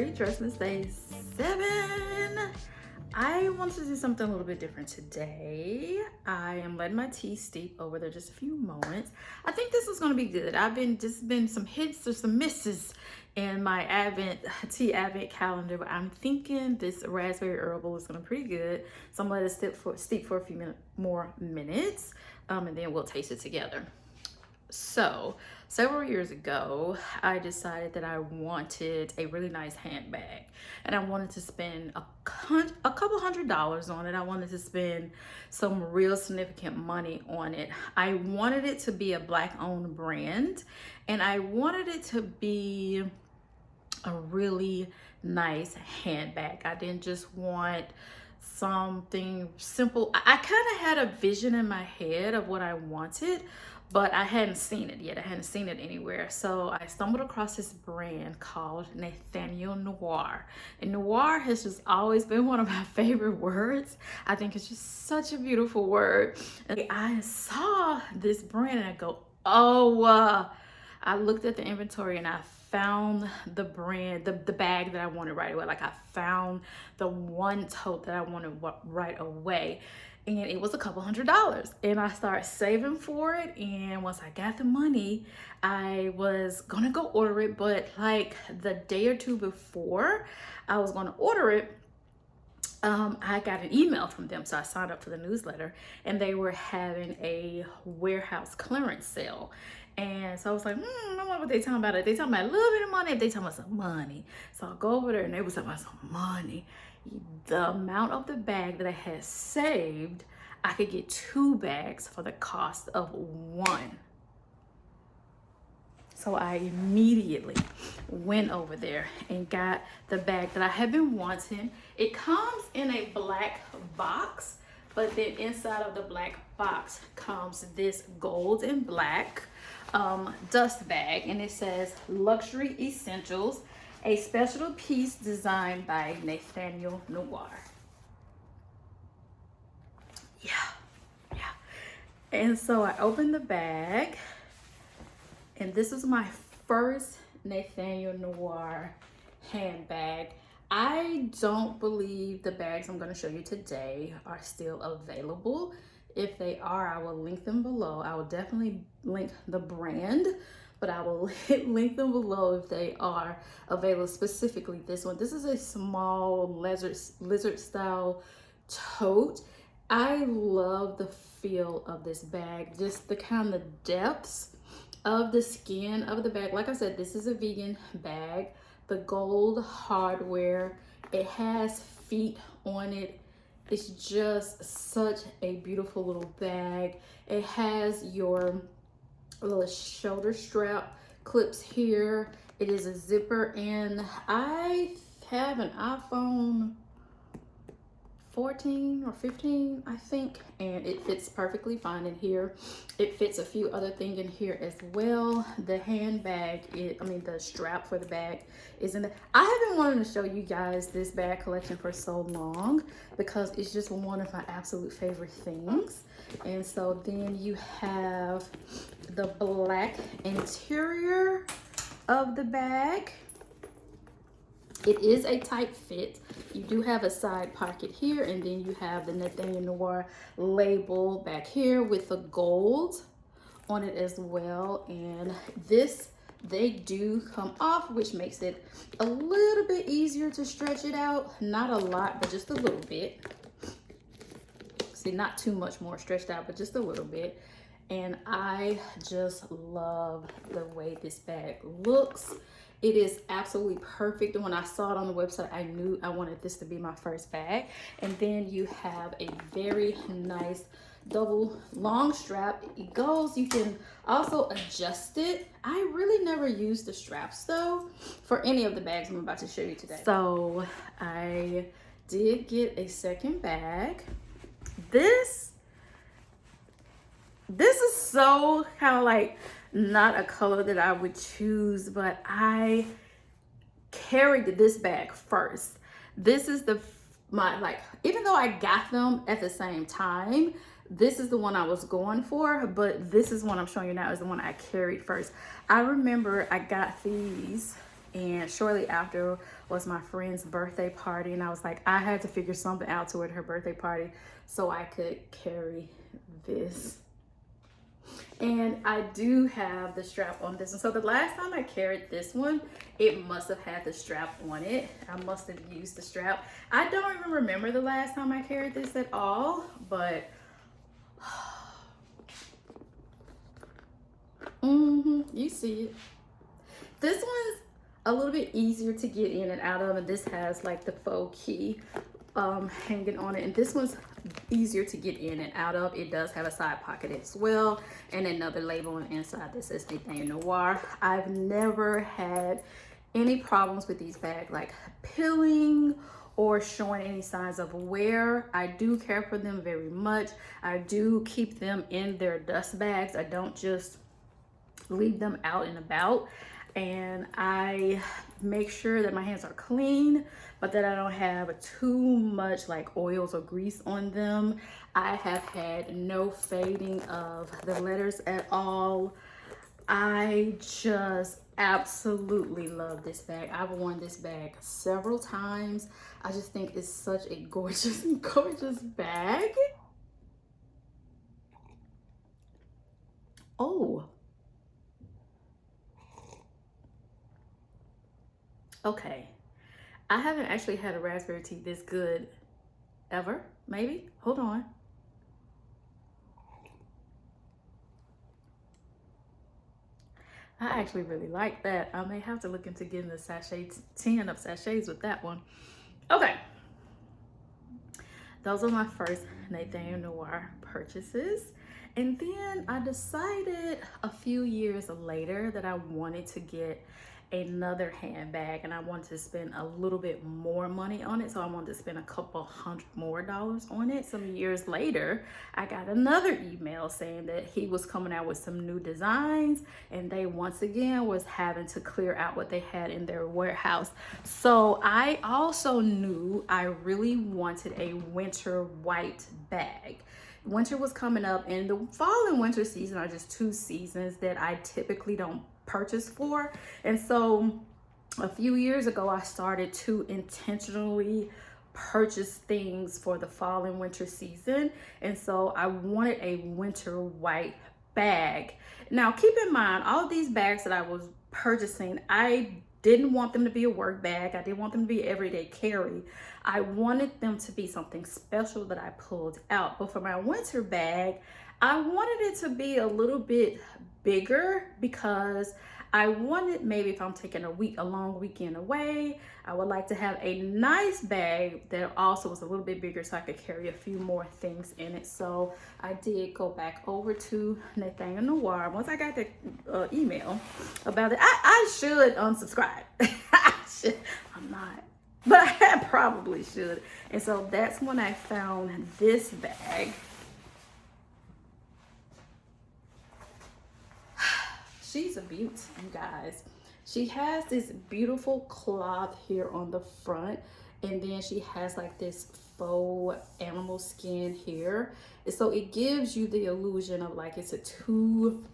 everybody, Dressmas Day 7. I wanted to do something a little bit different today. I am letting my tea steep over there just a few moments. I think this is going to be good. I've been some hits or some misses in my tea advent calendar, but I'm thinking this raspberry herbal is going to be pretty good. So I'm going to let it steep for a few more minutes, and then we'll taste it together. So several years ago, I decided that I wanted a really nice handbag, and I wanted to spend a couple $100s on it. I wanted to spend some real significant money on it. I wanted it to be a Black-owned brand, and I wanted it to be a really nice handbag. I didn't just want something simple. I kind of had a vision in my head of what I wanted, but I hadn't seen it yet. I hadn't seen it anywhere. So I stumbled across this brand called Noir. And noir has just always been one of my favorite words. I think it's just such a beautiful word. And I saw this brand and I go, oh, I looked at the inventory and I found the brand, the bag that I wanted right away. Like I found the one tote that I wanted right away. And it was a couple $100s, and I started saving for it. And once I got the money, I was gonna go order it, but like the day or two before I was gonna order it, I got an email from them. So I signed up for the newsletter, and they were having a warehouse clearance sale. And so I was like, I don't know what they talking about. If they talking about a little bit of money, if they talking about some money. So I'll go over there and they was talking about some money. The amount of the bag that I had saved, I could get 2 bags for the cost of 1. So I immediately went over there and got the bag that I had been wanting. It comes in a black box, but then inside of the black box comes this gold and black dust bag, and it says Luxury Essentials, a special piece designed by Noir. Yeah. And so I opened the bag, and this was my first Noir handbag. I don't believe the bags I'm going to show you today are still available. If they are, I will link them below. I will definitely link the brand, but I will link them below if they are available, specifically this one. This is a small lizard style tote. I love the feel of this bag, just the kind of depths of the skin of the bag. Like I said, this is a vegan bag. The gold hardware, it has feet on it. It's just such a beautiful little bag. It has your little shoulder strap clips here. It is a zipper, and I have an iPhone 14 or 15, I think, and it fits perfectly fine in here. It fits a few other things in here as well. The handbag, the strap for the bag is in there. I have been wanting to show you guys this bag collection for so long because it's just one of my absolute favorite things. And so then you have the black interior of the bag. It is a tight fit. You do have a side pocket here, and then you have the Noir label back here with the gold on it as well. And this, they do come off, which makes it a little bit easier to stretch it out. Not a lot, but just a little bit. See, not too much more stretched out, but just a little bit. And I just love the way this bag looks. It is absolutely perfect. And when I saw it on the website, I knew I wanted this to be my first bag. And then you have a very nice double long strap. It goes, you can also adjust it. I really never used the straps though for any of the bags I'm about to show you today. So I did get a second bag. This is so kind of like not a color that I would choose, but I carried this bag first. This is even though I got them at the same time, this is the one I was going for, but this is one I'm showing you now is the one I carried first. I remember I got these And shortly after was my friend's birthday party, and I was like, I had to figure something out toward her birthday party so I could carry this. And I do have the strap on this one. So the last time I carried this one, it must have had the strap on it. I must have used the strap. I don't even remember the last time I carried this at all, but you see it. This one's a little bit easier to get in and out of, and this has like the faux key hanging on it, and this one's easier to get in and out of. It does have a side pocket as well, and another label on the inside that says Noir. I've never had any problems with these bags like peeling or showing any signs of wear. I do care for them very much. I do keep them in their dust bags. I don't just leave them out and about, and I make sure that my hands are clean, but that I don't have too much like oils or grease on them. I have had no fading of the letters at all. I just absolutely love this bag. I've worn this bag several times. I just think it's such a gorgeous, gorgeous bag. Oh. Okay. I haven't actually had a raspberry tea this good ever, maybe. Hold on. I actually really like that. I may have to look into getting the sachet, 10 of sachets with that one. Okay. Those are my first Nathaniel Noir purchases. And then I decided a few years later that I wanted to get another handbag, and I wanted to spend a little bit more money on it. So I wanted to spend a couple $100 more on it. Some years later, I got another email saying that he was coming out with some new designs, and they once again was having to clear out what they had in their warehouse. So I also knew I really wanted a winter white bag. Winter was coming up, and the fall and winter season are just two seasons that I typically don't purchase for. And so a few years ago, I started to intentionally purchase things for the fall and winter season. And so I wanted a winter white bag. Now, keep in mind, all of these bags that I was purchasing, I didn't want them to be a work bag. I didn't want them to be everyday carry. I wanted them to be something special that I pulled out. But for my winter bag, I wanted it to be a little bit bigger because I wanted, maybe if I'm taking a long weekend away, I would like to have a nice bag that also was a little bit bigger so I could carry a few more things in it. So I did go back over to Nathaniel Noir. Once I got the email about it, I should unsubscribe. I'm not, but I probably should. And so that's when I found this bag. She's a beaut, you guys. She has this beautiful cloth here on the front, and then she has like this faux animal skin here. And so it gives you the illusion of like it's a two-tone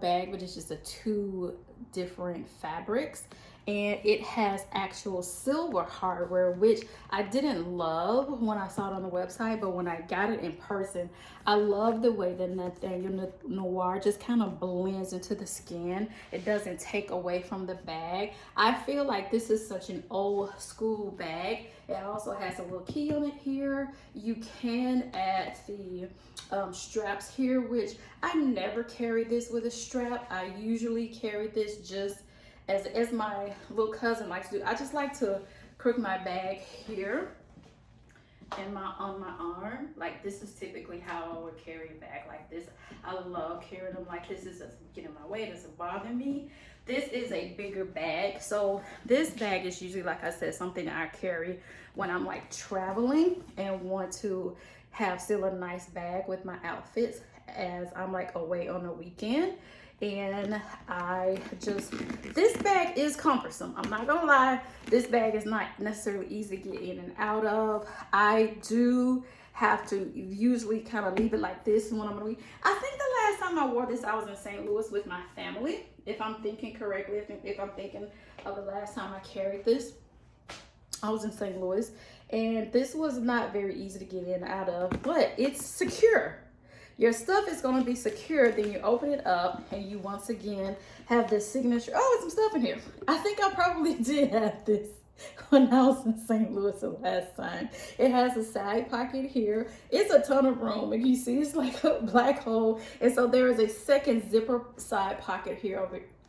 bag, but it's just two different fabrics. And it has actual silver hardware, which I didn't love when I saw it on the website, but when I got it in person, I love the way that Nathaniel Noir just kind of blends into the skin. It doesn't take away from the bag. I feel like this is such an old school bag. It also has a little key on it here. You can add the straps here, which I never carry this with a strap. I usually carry this just as my little cousin likes to do. I just like to crook my bag here and on my arm. Like this is typically how I would carry a bag like this. I love carrying them like this. This doesn't get in my way, it doesn't bother me. This is a bigger bag. So this bag is usually, like I said, something that I carry when I'm like traveling and want to have still a nice bag with my outfits as I'm like away on the weekend. And this bag is cumbersome. I'm not gonna lie, this bag is not necessarily easy to get in and out of. I do have to usually kind of leave it like this when I'm gonna leave. I think the last time I wore this, I was in St. Louis with my family, if I'm thinking correctly, if I'm thinking of the last time I carried this, I was in St. Louis, and this was not very easy to get in and out of, but it's secure. Your stuff is going to be secure. Then you open it up, and you once again have this signature. Oh, there's some stuff in here. I think I probably did have this when I was in St. Louis the last time. It has a side pocket here. It's a ton of room, and you see it's like a black hole, and so there is a second zipper side pocket here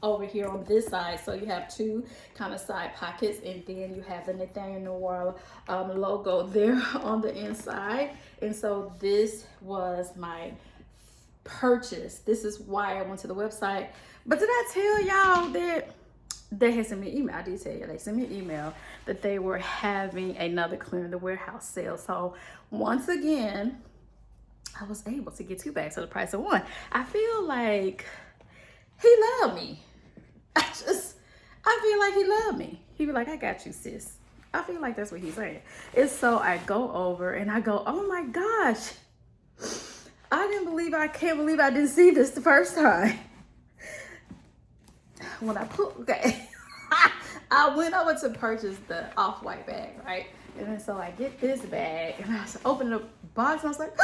over here on this side. So you have two kind of side pockets, and then you have the Nathaniel Noir logo there on the inside. And so this was my purchase. This is why I went to the website. But did I tell y'all that they had sent me an email? I did tell you, they sent me an email that they were having another Clearing the Warehouse sale. So once again, I was able to get 2 bags for the price of 1. I feel like he loved me. I feel like he loved me. He be like, I got you, sis. I feel like that's what he's saying. And so I go over and I go, oh my gosh. I can't believe I didn't see this the first time. When I I went over to purchase the off-white bag, right? And then so I get this bag and I open the box and I was like,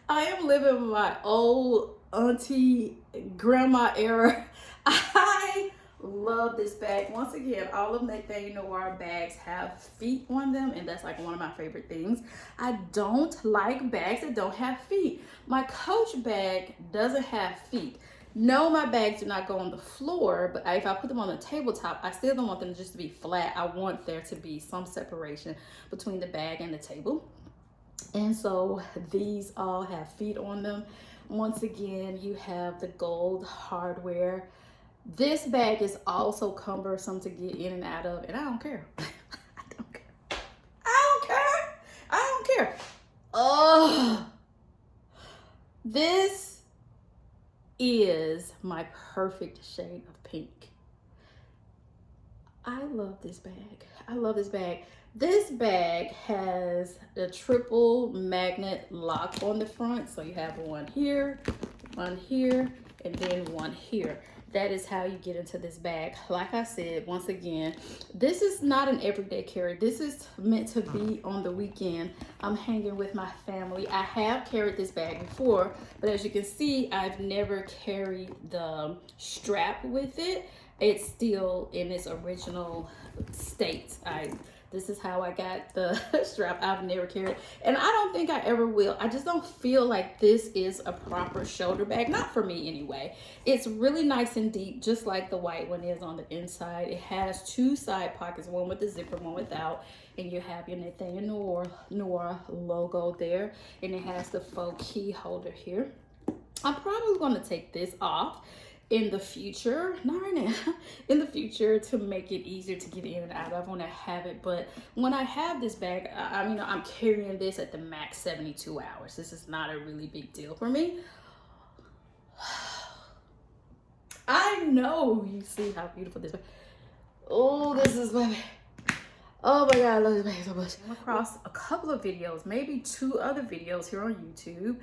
I am living my old auntie grandma era. I love this bag. Once again, all of Nathaniel Noir bags have feet on them, and that's like one of my favorite things. I don't like bags that don't have feet. My Coach bag doesn't have feet. No, my bags do not go on the floor, but if I put them on the tabletop, I still don't want them just to be flat. I want there to be some separation between the bag and the table. And so these all have feet on them. Once again, you have the gold hardware. This bag is also cumbersome to get in and out of, and I don't care. I don't care. I don't care. I don't care. Oh, this is my perfect shade of pink. I love this bag. I love this bag. This bag has a triple magnet lock on the front. So you have one here, and then one here. That is how you get into this bag. Like I said, once again, this is not an everyday carry. This is meant to be on the weekend. I'm hanging with my family. I have carried this bag before, but as you can see, I've never carried the strap with it. It's still in its original state. This is how I got the strap. I've never carried, and I don't think I ever will. I just don't feel like this is a proper shoulder bag. Not for me anyway. It's really nice and deep, just like the white one is on the inside. It has 2 side pockets, one with the zipper, one without, and you have your Nathaniel Noir logo there, and it has the faux key holder here. I'm probably going to take this off in the future, not right now, in the future, to make it easier to get in and out of when I have it. But when I have this bag, I mean, I'm carrying this at the max 72 hours. This is not a really big deal for me. I know you see how beautiful this bag. Oh, this is my bag. Oh my God, I love this bag so much. I came across a couple of videos, maybe 2 other videos here on YouTube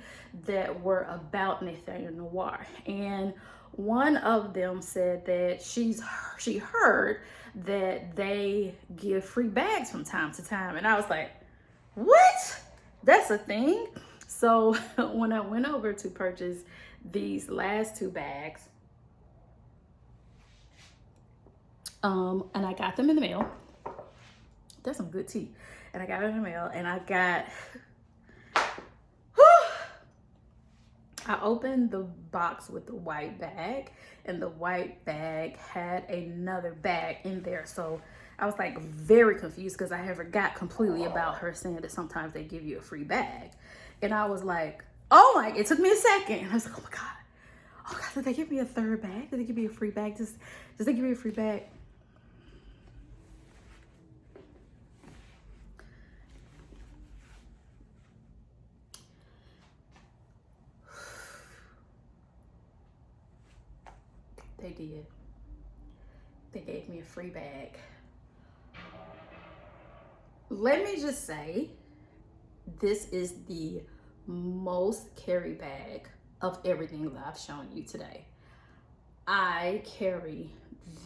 that were about Nathaniel Noir. And one of them said that she heard that they give free bags from time to time. And I was like, what? That's a thing? So when I went over to purchase these last 2 bags, and I got them in the mail. That's some good tea. And I got it in the mail, and I opened the box with the white bag, and the white bag had another bag in there. So I was like very confused because I forgot completely about her saying that sometimes they give you a free bag. And I was like, oh my, it took me a second. And I was like, oh my God. Oh God, did they give me a third bag? Did they give me a free bag? Did they give me a free bag? They did. They gave me a free bag. Let me just say, this is the most carry bag of everything that I've shown you today. I carry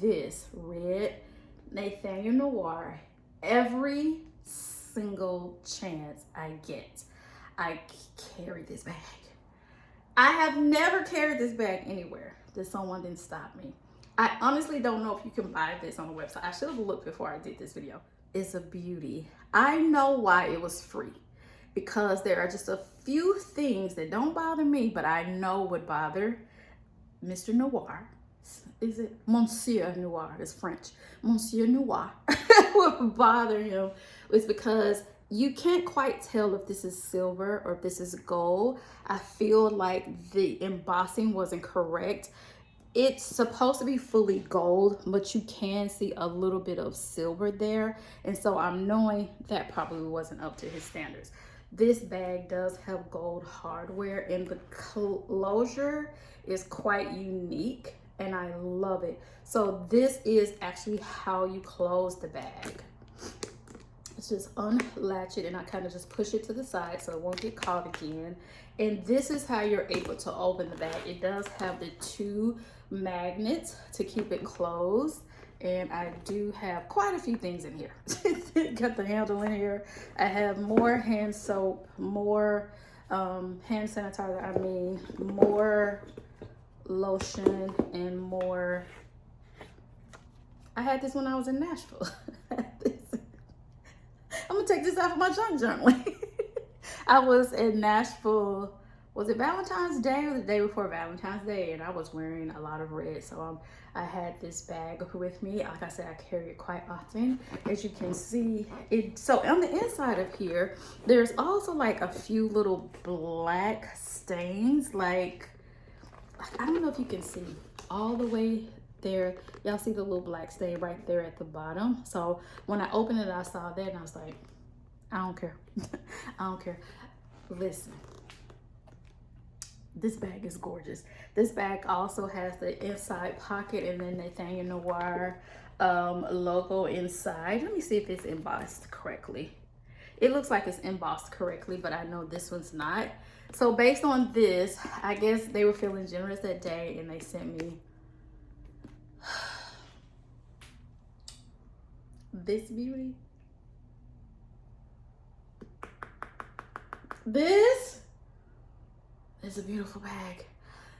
this red Nathaniel Noir every single chance I get. I carry this bag. I have never carried this bag anywhere that someone didn't stop me. I honestly don't know if you can buy this on the website. I should have looked before I did this video. It's a beauty. I know why it was free, because there are just a few things that don't bother me, but I know would bother Mr. Noir. Is it Monsieur Noir? It's French. Monsieur Noir would bother him. It's because you can't quite tell if this is silver or if this is gold. I feel like the embossing wasn't correct. It's supposed to be fully gold, but you can see a little bit of silver there. And so I'm knowing that probably wasn't up to his standards. This bag does have gold hardware, and the closure is quite unique, and I love it. So this is actually how you close the bag. It's just unlatch it, and I kind of just push it to the side so it won't get caught again. And this is how you're able to open the bag. It does have the 2 magnets to keep it closed, and I do have quite a few things in here. Got the handle in here. I have more hand soap, more hand sanitizer, more lotion, and more. I had this when I was in Nashville. I'm gonna take this out of my junk journal. I was in Nashville, was it Valentine's Day or the day before Valentine's Day? And I was wearing a lot of red. So I had this bag with me. Like I said, I carry it quite often. As you can see, so on the inside of here, there's also like a few little black stains. Like I don't know if you can see all the way there. Y'all see the little black stain right there at the bottom. So when I opened it, I saw that and I was like, I don't care. I don't care. Listen, this bag is gorgeous. This bag also has the inside pocket and then Nathaniel Noir logo inside. Let me see if it's embossed correctly. It looks like it's embossed correctly, but I know this one's not. So based on this, I guess they were feeling generous that day and they sent me this beauty. This is a beautiful bag.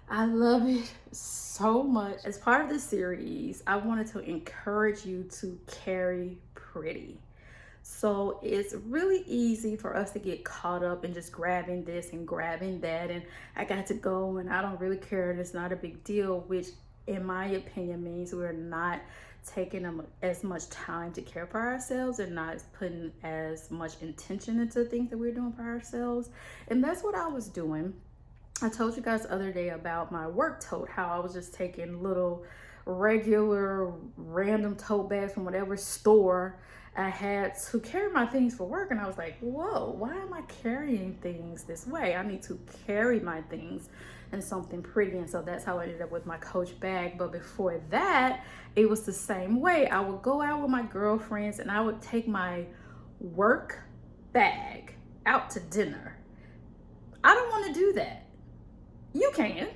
I love it so much. As part of this series, I wanted to encourage you to carry pretty. So it's really easy for us to get caught up in just grabbing this and grabbing that, and I got to go and I don't really care and it's not a big deal, which in my opinion means we're not taking as much time to care for ourselves and not putting as much intention into things that we're doing for ourselves. And that's what I was doing. I told you guys the other day about my work tote, how I was just taking little regular random tote bags from whatever store I had to carry my things for work. And I was like, whoa, why am I carrying things this way? I need to carry my things in something pretty. And so that's how I ended up with my Coach bag. But before that, it was the same way. I would go out with my girlfriends and I would take my work bag out to dinner. I don't want to do that. You can.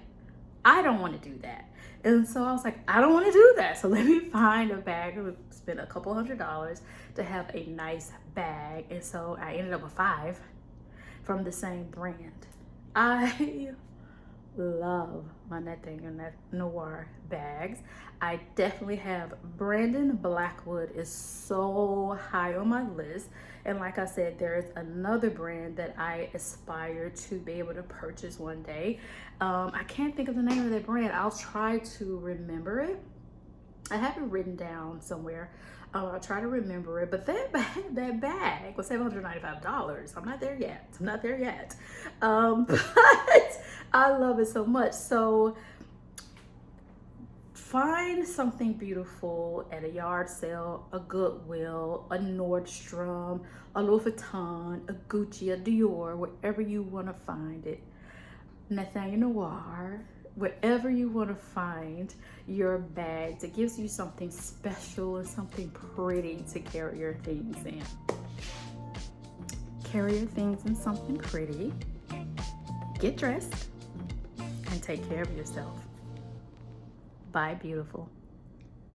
I don't want to do that. And so I was like, I don't want to do that. So let me find a bag. I would spend a couple $100s to have a nice bag. And so I ended up with 5 from the same brand. I love my Nathaniel Noir bags. I definitely have Brandon Blackwood is so high on my list. And like I said, there is another brand that I aspire to be able to purchase one day. I can't think of the name of that brand. I'll try to remember it. I have it written down somewhere. I'll try to remember it. But that bag was $795. I'm not there yet. I'm not there yet. But I love it so much. So find something beautiful at a yard sale, a Goodwill, a Nordstrom, a Louis Vuitton, a Gucci, a Dior, wherever you want to find it. Nathaniel Noir, wherever you want to find your bag that gives you something special and something pretty to carry your things in. Carry your things in something pretty. get dressed and take care of yourself. Bye, beautiful.